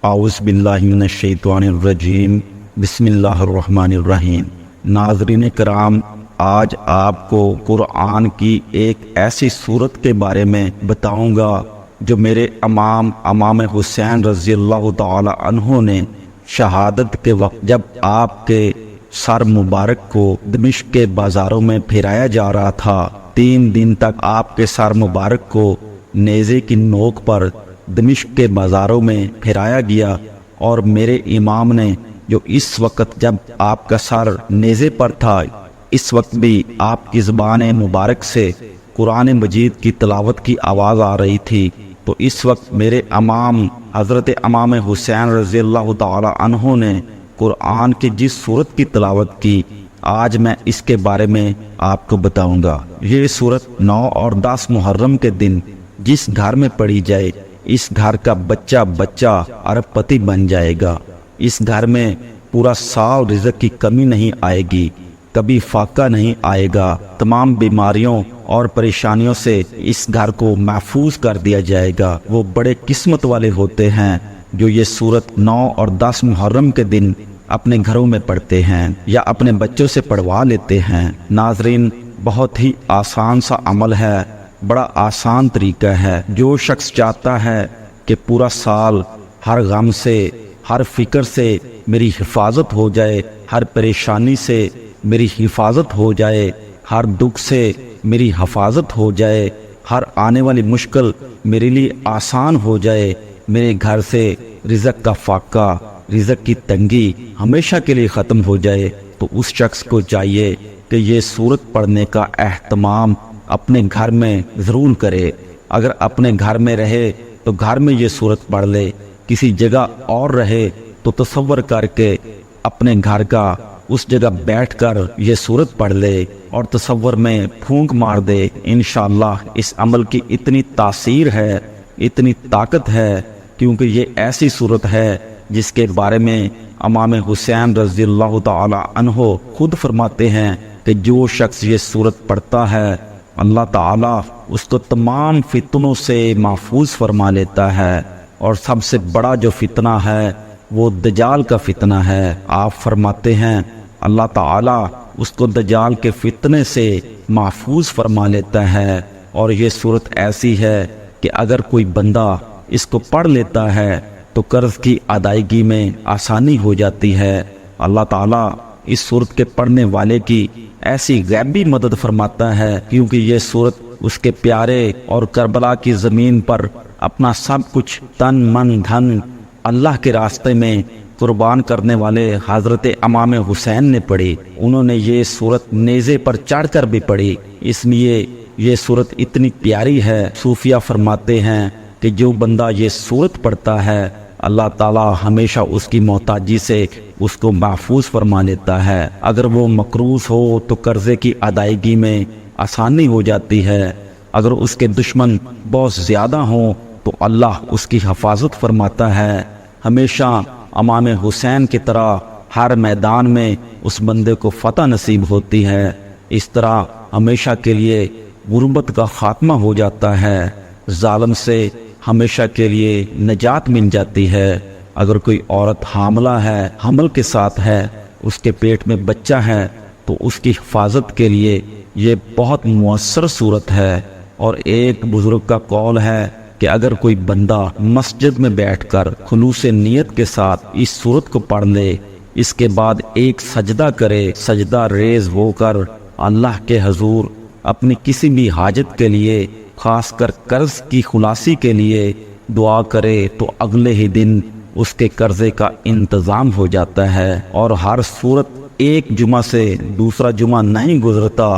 اعوذ باللہ من الشیطان الرجیم، بسم اللہ الرحمن الرحیم۔ ناظرین کرام، آج آپ کو قرآن کی ایک ایسی صورت کے بارے میں بتاؤں گا جو میرے امام حسین رضی اللہ تعالی عنہ نے شہادت کے وقت جب آپ کے سر مبارک کو دمشق کے بازاروں میں پھرایا جا رہا تھا، 3 دن تک آپ کے سر مبارک کو نیزے کی نوک پر دمشق کے بازاروں میں پھرایا گیا، اور میرے امام نے جو اس وقت جب آپ کا سر نیزے پر تھا، اس وقت بھی آپ کی زبان مبارک سے قرآن مجید کی تلاوت کی آواز آ رہی تھی، تو اس وقت میرے امام حضرت امام حسین رضی اللہ تعالی عنہ نے قرآن کی جس سورت کی تلاوت کی، آج میں اس کے بارے میں آپ کو بتاؤں گا۔ یہ سورت 9 اور 10 محرم کے دن جس گھر میں پڑھی جائے، اس گھر کا بچہ ارب پتی بن جائے گا۔ اس گھر میں پورا سال رزق کی کمی نہیں آئے گی، کبھی فاقہ نہیں آئے گا، تمام بیماریوں اور پریشانیوں سے اس گھر کو محفوظ کر دیا جائے گا۔ وہ بڑے قسمت والے ہوتے ہیں جو یہ سورت 9 اور 10 محرم کے دن اپنے گھروں میں پڑھتے ہیں یا اپنے بچوں سے پڑھوا لیتے ہیں۔ ناظرین، بہت ہی آسان سا عمل ہے، بڑا آسان طریقہ ہے۔ جو شخص چاہتا ہے کہ پورا سال ہر غم سے، ہر فکر سے میری حفاظت ہو جائے، ہر پریشانی سے میری حفاظت ہو جائے، ہر دکھ سے میری حفاظت ہو جائے، ہر آنے والی مشکل میرے لیے آسان ہو جائے، میرے گھر سے رزق کا فاقہ، رزق کی تنگی ہمیشہ کے لیے ختم ہو جائے، تو اس شخص کو چاہیے کہ یہ سورت پڑھنے کا اہتمام اپنے گھر میں ضرور کرے۔ اگر اپنے گھر میں رہے تو گھر میں یہ سورت پڑھ لے، کسی جگہ اور رہے تو تصور کر کے اپنے گھر کا اس جگہ بیٹھ کر یہ سورت پڑھ لے اور تصور میں پھونک مار دے۔ انشاءاللہ اس عمل کی اتنی تاثیر ہے، اتنی طاقت ہے، کیونکہ یہ ایسی سورت ہے جس کے بارے میں امام حسین رضی اللہ تعالی عنہ خود فرماتے ہیں کہ جو شخص یہ سورت پڑھتا ہے، اللہ تعالیٰ اس کو تمام فتنوں سے محفوظ فرما لیتا ہے، اور سب سے بڑا جو فتنہ ہے وہ دجال کا فتنہ ہے۔ آپ فرماتے ہیں اللہ تعالیٰ اس کو دجال کے فتنے سے محفوظ فرما لیتا ہے، اور یہ صورت ایسی ہے کہ اگر کوئی بندہ اس کو پڑھ لیتا ہے تو قرض کی ادائیگی میں آسانی ہو جاتی ہے۔ اللہ تعالیٰ اس صورت کے پڑھنے والے کی ایسی غیبی مدد فرماتا ہے، کیونکہ یہ صورت اس کے پیارے اور کربلا کی زمین پر اپنا سب کچھ تن من دھن اللہ کے راستے میں قربان کرنے والے حضرت امام حسین نے پڑھی۔ انہوں نے یہ صورت نیزے پر چڑھ کر بھی پڑھی، اس لیے یہ صورت اتنی پیاری ہے۔ صوفیہ فرماتے ہیں کہ جو بندہ یہ صورت پڑھتا ہے، اللہ تعالیٰ ہمیشہ اس کی محتاجی سے اس کو محفوظ فرما لیتا ہے۔ اگر وہ مقروض ہو تو قرضے کی ادائیگی میں آسانی ہو جاتی ہے، اگر اس کے دشمن بہت زیادہ ہوں تو اللہ اس کی حفاظت فرماتا ہے۔ ہمیشہ امام حسین کی طرح ہر میدان میں اس بندے کو فتح نصیب ہوتی ہے۔ اس طرح ہمیشہ کے لیے غربت کا خاتمہ ہو جاتا ہے، ظالم سے ہمیشہ کے لیے نجات مل جاتی ہے۔ اگر کوئی عورت حاملہ ہے، حمل کے ساتھ ہے، اس کے پیٹ میں بچہ ہے، تو اس کی حفاظت کے لیے یہ بہت مؤثر صورت ہے۔ اور ایک بزرگ کا قول ہے کہ اگر کوئی بندہ مسجد میں بیٹھ کر خلوص نیت کے ساتھ اس صورت کو پڑھ لے، اس کے بعد ایک سجدہ کرے، سجدہ ریز ہو کر اللہ کے حضور اپنی کسی بھی حاجت کے لیے، خاص کر قرض کی خلاصی کے لیے دعا کرے، تو اگلے ہی دن اس کے قرضے کا انتظام ہو جاتا ہے۔ اور ہر صورت ایک جمعہ سے دوسرا جمعہ نہیں گزرتا،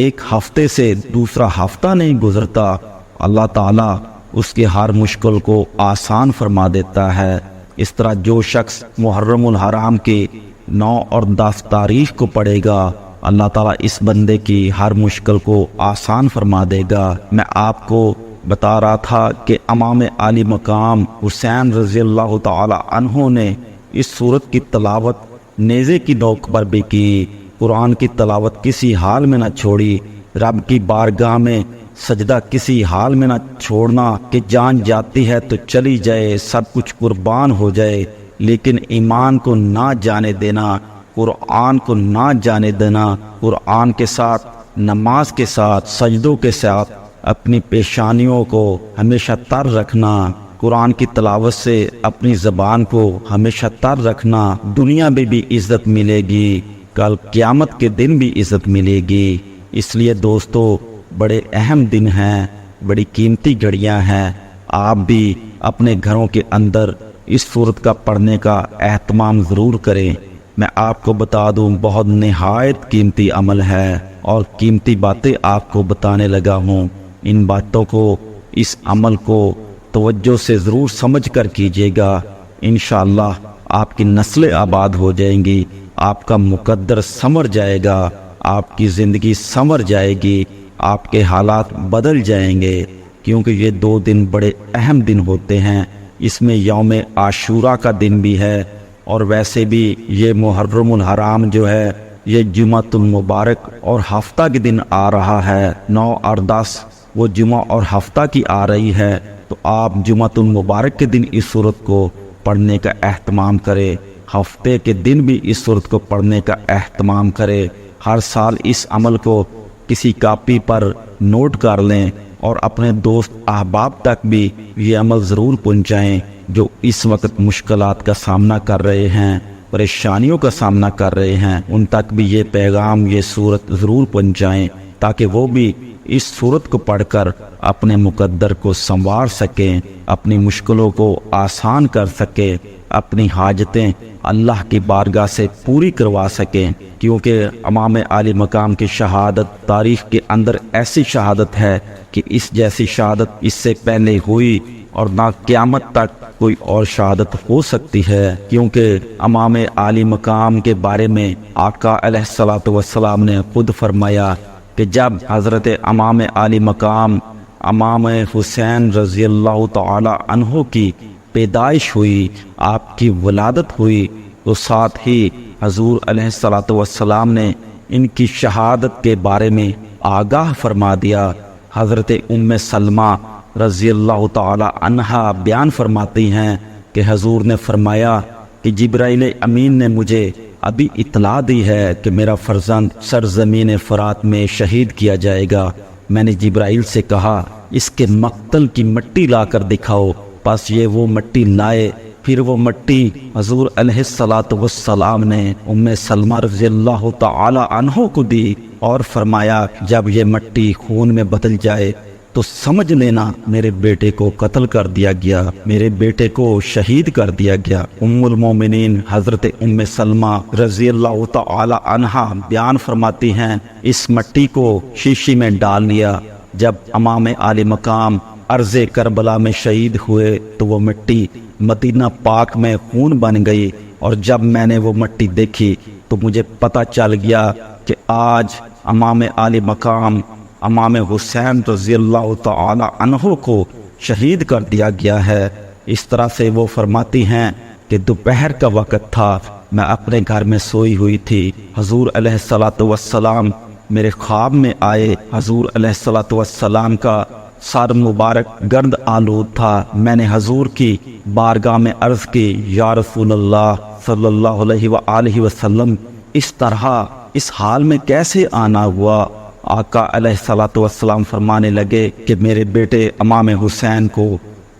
ایک ہفتے سے دوسرا ہفتہ نہیں گزرتا، اللہ تعالیٰ اس کے ہر مشکل کو آسان فرما دیتا ہے۔ اس طرح جو شخص محرم الحرام کی 9 اور 10 تاریخ کو پڑھے گا، اللہ تعالیٰ اس بندے کی ہر مشکل کو آسان فرما دے گا۔ میں آپ کو بتا رہا تھا کہ امام عالی مقام حسین رضی اللہ تعالی عنہ نے اس سورت کی تلاوت نیزے کی نوک پر بھی کی، قرآن کی تلاوت کسی حال میں نہ چھوڑی، رب کی بارگاہ میں سجدہ کسی حال میں نہ چھوڑنا کہ جان جاتی ہے تو چلی جائے، سب کچھ قربان ہو جائے، لیکن ایمان کو نہ جانے دینا، قرآن کو نہ جانے دینا، قرآن کے ساتھ، نماز کے ساتھ، سجدوں کے ساتھ اپنی پیشانیوں کو ہمیشہ تر رکھنا، قرآن کی تلاوت سے اپنی زبان کو ہمیشہ تر رکھنا۔ دنیا میں بھی عزت ملے گی، کل قیامت کے دن بھی عزت ملے گی۔ اس لیے دوستو، بڑے اہم دن ہیں، بڑی قیمتی گھڑیاں ہیں، آپ بھی اپنے گھروں کے اندر اس سورت کا پڑھنے کا اہتمام ضرور کریں۔ میں آپ کو بتا دوں، بہت نہایت قیمتی عمل ہے اور قیمتی باتیں آپ کو بتانے لگا ہوں۔ ان باتوں کو، اس عمل کو توجہ سے ضرور سمجھ کر کیجیے گا، انشاءاللہ آپ کی نسلیں آباد ہو جائیں گی، آپ کا مقدر سنور جائے گا، آپ کی زندگی سنور جائے گی، آپ کے حالات بدل جائیں گے، کیونکہ یہ 2 دن بڑے اہم دن ہوتے ہیں۔ اس میں یوم عاشوراء کا دن بھی ہے، اور ویسے بھی یہ محرم الحرام جو ہے، یہ جمعۃ المبارک اور ہفتہ کے دن آ رہا ہے، 9 اور 10 وہ جمعہ اور ہفتہ کی آ رہی ہے، تو آپ جمعۃ المبارک کے دن اس سورت کو پڑھنے کا اہتمام کریں، ہفتے کے دن بھی اس سورت کو پڑھنے کا اہتمام کریں۔ ہر سال اس عمل کو کسی کاپی پر نوٹ کر لیں اور اپنے دوست احباب تک بھی یہ عمل ضرور پہنچائیں جو اس وقت مشکلات کا سامنا کر رہے ہیں، پریشانیوں کا سامنا کر رہے ہیں، ان تک بھی یہ پیغام، یہ سورت ضرور پہنچائیں تاکہ وہ بھی اس سورت کو پڑھ کر اپنے مقدر کو سنوار سکیں، اپنی مشکلوں کو آسان کر سکیں، اپنی حاجتیں اللہ کی بارگاہ سے پوری کروا سکیں، کیونکہ امام عالی مقام کی شہادت تاریخ کے اندر ایسی شہادت ہے کہ اس جیسی شہادت اس سے پہلے ہوئی اور نہ قیامت تک کوئی اور شہادت ہو سکتی ہے، کیونکہ امام عالی مقام کے بارے میں آقا علیہ الصلوۃ والسلام نے خود فرمایا کہ جب حضرت امام عالی مقام امام حسین رضی اللہ تعالی عنہ کی پیدائش ہوئی، آپ کی ولادت ہوئی، تو ساتھ ہی حضور علیہ الصلوۃ والسلام نے ان کی شہادت کے بارے میں آگاہ فرما دیا۔ حضرت ام سلمہ رضی اللہ تعالی عنہا بیان فرماتی ہیں کہ حضور نے فرمایا کہ جبرائیل امین نے مجھے ابھی اطلاع دی ہے کہ میرا فرزند سرزمین فرات میں شہید کیا جائے گا۔ میں نے جبرائیل سے کہا اس کے مقتل کی مٹی لا کر دکھاؤ، پس یہ وہ مٹی لائے، پھر وہ مٹی حضور علیہ الصلوۃ والسلام نے ام سلمہ رضی اللہ تعالی عنہ کو دی اور فرمایا جب یہ مٹی خون میں بدل جائے تو سمجھ لینا میرے بیٹے کو قتل کر دیا گیا، میرے بیٹے کو شہید کر دیا گیا۔ ام المومنین حضرت ام سلمہ رضی اللہ تعالی عنہا بیان فرماتی ہیں اس مٹی کو شیشی میں ڈال لیا۔ جب امام عالی مقام عرض کربلا میں شہید ہوئے تو وہ مٹی مدینہ پاک میں خون بن گئی، اور جب میں نے وہ مٹی دیکھی تو مجھے پتہ چل گیا کہ آج امام عالی مقام امام حسین رضی اللہ تعالی عنہ کو شہید کر دیا گیا ہے۔ اس طرح سے وہ فرماتی ہیں کہ دوپہر کا وقت تھا، میں اپنے گھر میں سوئی ہوئی تھی، حضور علیہ الصلوۃ والسلام میرے خواب میں آئے۔ حضور علیہ الصلوۃ والسلام کا سر مبارک گرد آلود تھا۔ میں نے حضور کی بارگاہ میں عرض کی یا رسول اللہ صلی اللہ علیہ وآلہ وسلم اس طرح اس حال میں کیسے آنا ہوا؟ آقا علیہ الصلوۃ والسلام فرمانے لگے کہ میرے بیٹے امام حسین کو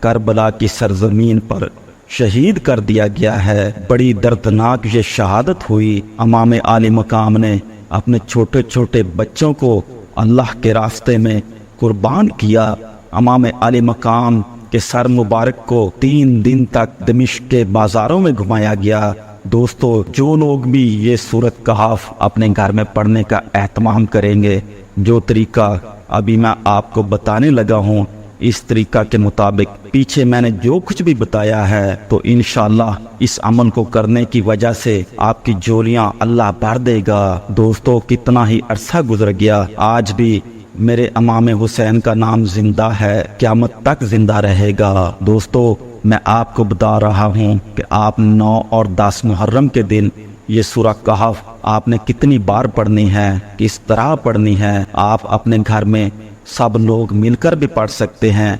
کربلا کی سرزمین پر شہید کر دیا گیا ہے۔ بڑی دردناک یہ شہادت ہوئی۔ امام عالی مقام نے اپنے چھوٹے چھوٹے بچوں کو اللہ کے راستے میں قربان کیا۔ امام عالی مقام کے سر مبارک کو 3 دن تک دمشق کے بازاروں میں گھمایا گیا۔ دوستو، جو لوگ بھی یہ سورت کہف اپنے گھر میں پڑھنے کا اہتمام کریں گے، جو طریقہ ابھی میں آپ کو بتانے لگا ہوں، اس طریقہ کے مطابق پیچھے میں نے جو کچھ بھی بتایا ہے، تو انشاءاللہ اس عمل کو کرنے کی وجہ سے آپ کی جولیاں اللہ بھر دے گا۔ دوستو، کتنا ہی عرصہ گزر گیا، آج بھی میرے امام حسین کا نام زندہ ہے، قیامت تک زندہ رہے گا۔ دوستو، میں آپ کو بتا رہا ہوں کہ آپ 9 اور 10 محرم کے دن یہ سورہ کہف آپ نے کتنی بار پڑھنی ہے، کس طرح پڑھنی ہے۔ آپ اپنے گھر میں سب لوگ مل کر بھی پڑھ سکتے ہیں،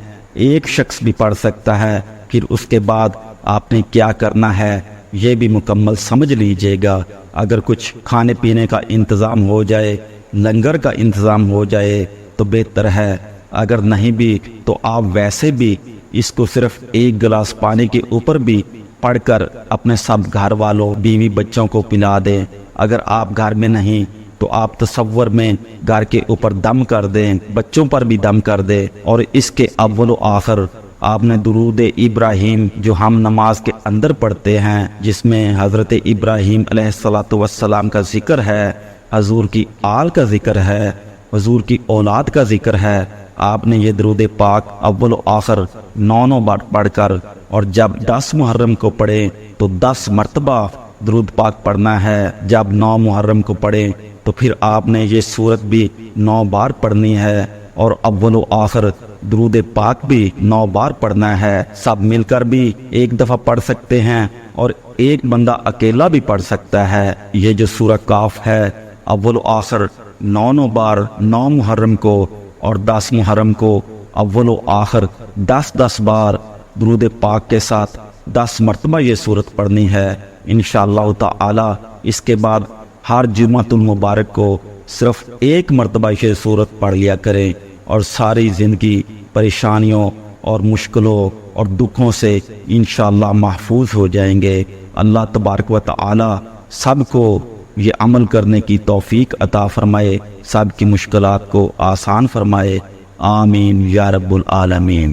ایک شخص بھی پڑھ سکتا ہے۔ پھر اس کے بعد آپ نے کیا کرنا ہے یہ بھی مکمل سمجھ لیجئے گا۔ اگر کچھ کھانے پینے کا انتظام ہو جائے، لنگر کا انتظام ہو جائے تو بہتر ہے، اگر نہیں بھی تو آپ ویسے بھی اس کو صرف ایک گلاس پانی کے اوپر بھی پڑھ کر اپنے سب گھر والوں، بیوی بچوں کو پلا دیں۔ اگر آپ گھر میں نہیں تو آپ تصور میں گھر کے اوپر دم کر دیں، بچوں پر بھی دم کر دیں، اور اس کے اول و آخر آپ نے درود ابراہیم جو ہم نماز کے اندر پڑھتے ہیں، جس میں حضرت ابراہیم علیہ السلام کا ذکر ہے، حضور کی آل کا ذکر ہے، حضور کی اولاد کا ذکر ہے، آپ نے یہ درود پاک اول و آخر 9 بار پڑھ کر، اور جب 10 محرم کو پڑھیں تو 10 مرتبہ درود پاک پڑھنا ہے۔ جب 9 محرم کو پڑھیں تو پھر آپ نے یہ سورت بھی 9 بار پڑھنی ہے، اور اول و آخر درود پاک بھی 9 بار پڑھنا ہے۔ سب مل کر بھی ایک دفعہ پڑھ سکتے ہیں، اور ایک بندہ اکیلا بھی پڑھ سکتا ہے۔ یہ جو سورہ کاف ہے اول و آخر 9 بار 9 محرم کو اور 10 محرم کو اول و آخر 10 بار درود پاک کے ساتھ 10 مرتبہ یہ سورت پڑھنی ہے انشاءاللہ تعالی۔ اس کے بعد ہر جمعۃ المبارک کو صرف ایک مرتبہ یہ سورت پڑھ لیا کریں، اور ساری زندگی پریشانیوں اور مشکلوں اور دکھوں سے انشاءاللہ محفوظ ہو جائیں گے۔ اللہ تبارک و تعالی سب کو یہ عمل کرنے کی توفیق عطا فرمائے، سب کی مشکلات کو آسان فرمائے، آمین یا رب العالمین۔